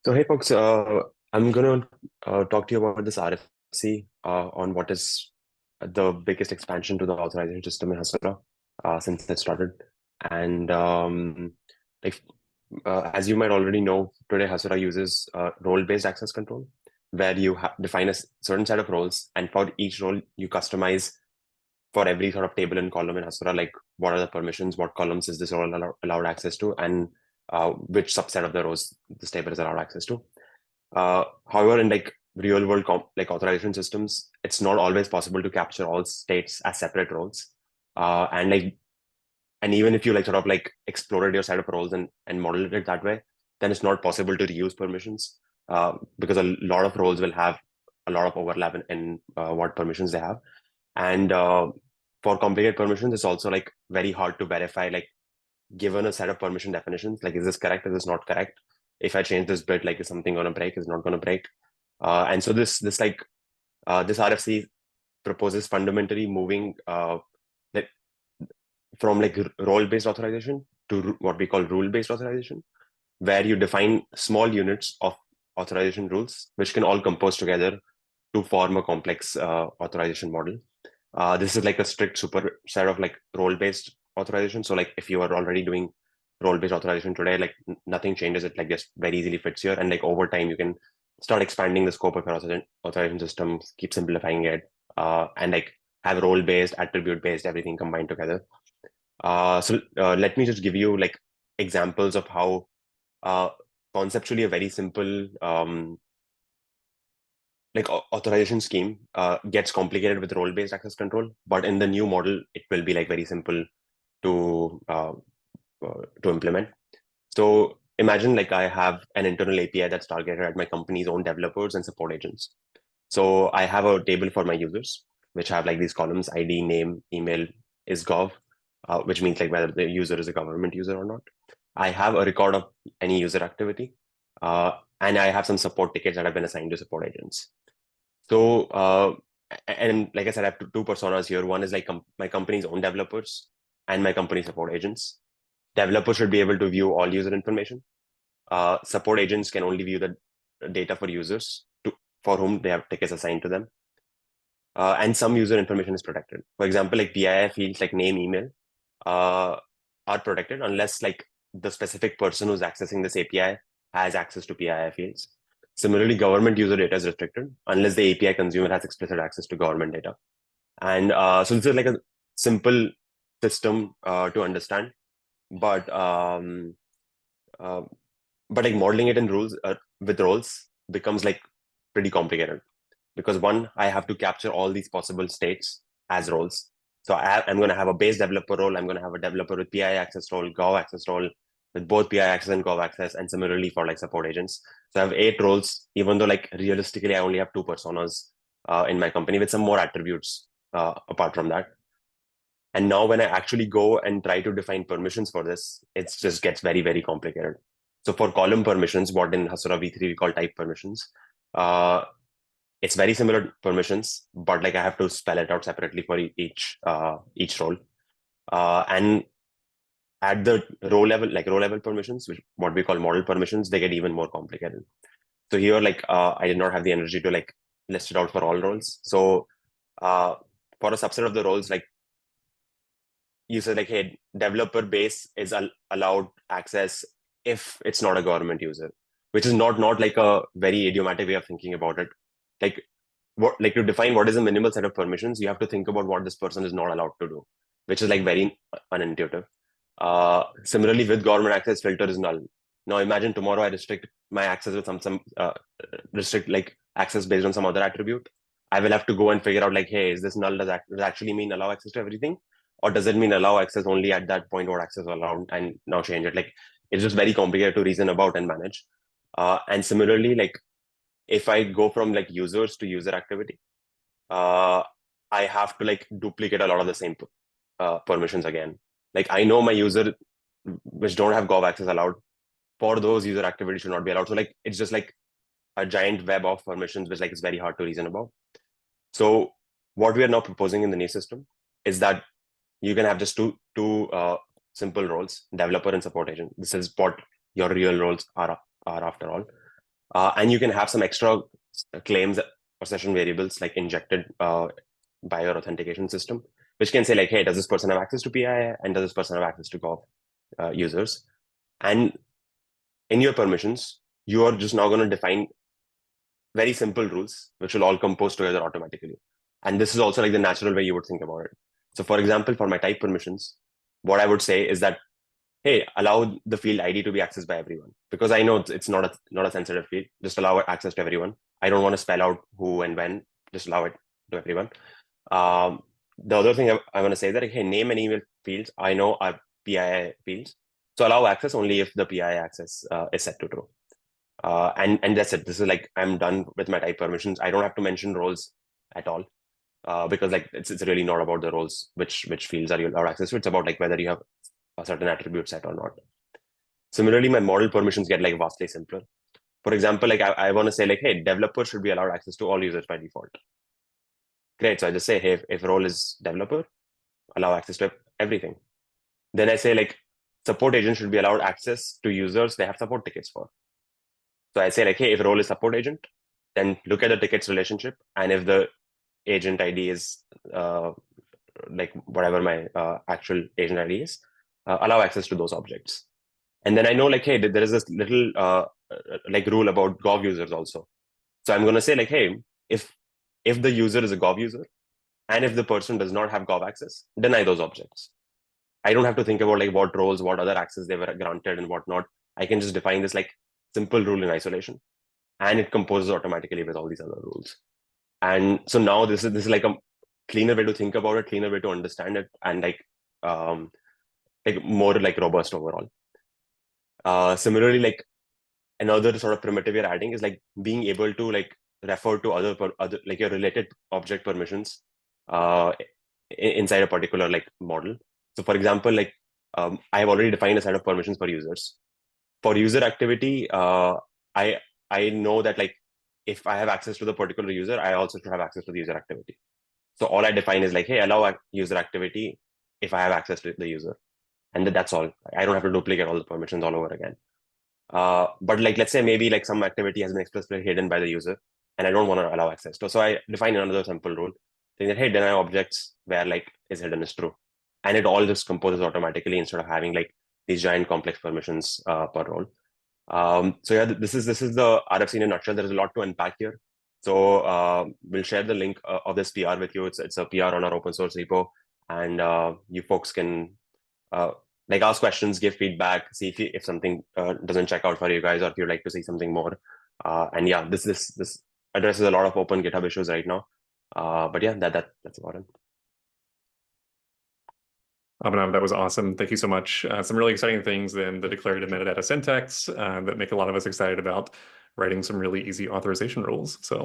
So hey folks, I'm gonna talk to you about this RFC on what is the biggest expansion to the authorization system in Hasura since it started. And like as you might already know, today Hasura uses role-based access control, where you define a certain set of roles, and for each role you customize for every sort of table and column in Hasura, like what are the permissions, what columns is this role allowed access to, and which subset of the rows this table is allowed access to. However, in like real world like authorization systems, it's not always possible to capture all states as separate roles. And even if you like sort of like explored your set of roles and modeled it that way, then it's not possible to reuse permissions because a lot of roles will have a lot of overlap in what permissions they have. And for complicated permissions, it's also like very hard to verify, like given a set of permission definitions, like is this correct, is this not correct? If I change this bit, like is something going to break, is not going to break? And so this RFC proposes fundamentally moving like from like role-based authorization to what we call rule-based authorization, where you define small units of authorization rules, which can all compose together to form a complex authorization model. This is like a strict superset of like role-based authorization. So like if you are already doing role-based authorization today, like nothing changes. It like just very easily fits here. And like over time, you can start expanding the scope of your authorization system, keep simplifying it, and like have role-based, attribute-based, everything combined together. Let me just give you like examples of how uh, conceptually a very simple like authorization scheme gets complicated with role-based access control, but in the new model, it will be like very simple to uh, to implement. So imagine like I have an internal API that's targeted at my company's own developers and support agents. So I have a table for my users, which have like these columns: ID, name, email, is gov, which means like whether the user is a government user or not. I have a record of any user activity, and I have some support tickets that have been assigned to support agents. So, and like I said, I have two personas here. One is like my company's own developers and my company support agents. Developers should be able to view all user information. Support agents can only view the data for users for whom they have tickets assigned to them. And some user information is protected. For example, like PII fields like name, email uh, are protected unless like the specific person who's accessing this API has access to PII fields. Similarly, government user data is restricted unless the API consumer has explicit access to government data. And so this is like a simple system to understand, but uh, but like modeling it in rules with roles becomes like pretty complicated because one, I have to capture all these possible states as roles. So I'm going to have a base developer role. I'm going to have a developer with PI access role, Gov access role, with both PI access and Gov access, and similarly for like support agents. So I have 8 roles, even though like realistically I only have 2 personas in my company with some more attributes apart from that. And now when I actually go and try to define permissions for this, it just gets very, very complicated. So for column permissions, what in Hasura v3 we call type permissions, uh, it's very similar permissions, but like I have to spell it out separately for each role. And at the row level permissions, which what we call model permissions, they get even more complicated. So here, like I did not have the energy to like list it out for all roles. So for a subset of the roles, like you said, like, hey, developer base is allowed access if it's not a government user, which is not like a very idiomatic way of thinking about it. Like what, like to define what is a minimal set of permissions, you have to think about what this person is not allowed to do, which is like very unintuitive. Similarly, with government access, filter is null. Now imagine tomorrow I restrict my access with some restrict like access based on some other attribute. I will have to go and figure out like, hey, is this null? Does that actually mean allow access to everything? Or does it mean allow access only at that point what access is allowed and now change it? Like it's just very complicated to reason about and manage. And similarly, like if I go from like users to user activity, uh, I have to like duplicate a lot of the same permissions again. Like I know my user which don't have Gov access allowed, for those user activities should not be allowed. So like it's just like a giant web of permissions which like is very hard to reason about. So what we are now proposing in the new system is that you can have just two simple roles, developer and support agent. This is what your real roles are after all. And you can have some extra claims or session variables like injected by your authentication system, which can say like, hey, does this person have access to PII, and does this person have access to Gov users? And in your permissions, you are just now going to define very simple rules, which will all compose together automatically. And this is also like the natural way you would think about it. So for example, for my type permissions, what I would say is that, hey, allow the field ID to be accessed by everyone, because I know it's not a sensitive field. Just allow access to everyone. I don't want to spell out who and when. Just allow it to everyone. The other thing I want to say is that, hey, name and email fields I know are PII fields, so allow access only if the PII access is set to true. And that's it. This is like, I'm done with my type permissions. I don't have to mention roles at all, because like it's really not about the roles which fields are you allowed access to. It's about like whether you have a certain attribute set or not. Similarly, my model permissions get like vastly simpler. For example, like I want to say like, hey, developer should be allowed access to all users by default. Great. So I just say, hey, if role is developer, allow access to everything. Then I say like, support agent should be allowed access to users they have support tickets for. So I say like, hey, if role is support agent, then look at the tickets relationship, and if the agent ID is like whatever my actual agent ID is, allow access to those objects. And then I know like, hey, there is this little like rule about Gov users also. So I'm going to say like, hey, if the user is a Gov user, and if the person does not have Gov access, deny those objects. I don't have to think about like what roles, what other access they were granted and whatnot. I can just define this like simple rule in isolation, and it composes automatically with all these other rules. And so now this is like a cleaner way to think about it, cleaner way to understand it, and like more like robust overall. Similarly, like another sort of primitive you're adding is like being able to like refer to other like your related object permissions inside a particular like model. So for example, like I have already defined a set of permissions for users. For user activity, I know that like if I have access to the particular user, I also should have access to the user activity. So all I define is like, hey, allow user activity if I have access to the user, and that's all. I don't have to duplicate all the permissions all over again. But like, let's say maybe like some activity has been explicitly hidden by the user, and I don't want to allow access to. So I define another simple rule saying that, hey, deny objects where like is hidden is true, and it all just composes automatically instead of having like these giant complex permissions per role. So yeah, this is the RFC in a nutshell. There's a lot to unpack here. So we'll share the link of this PR with you. It's a PR on our open source repo, and you folks can like ask questions, give feedback, see if something doesn't check out for you guys, or if you'd like to see something more. And yeah, this addresses a lot of open GitHub issues right now. But yeah, that's about it. Abhinav, that was awesome. Thank you so much. Some really exciting things in the declarative metadata syntax that make a lot of us excited about writing some really easy authorization rules. So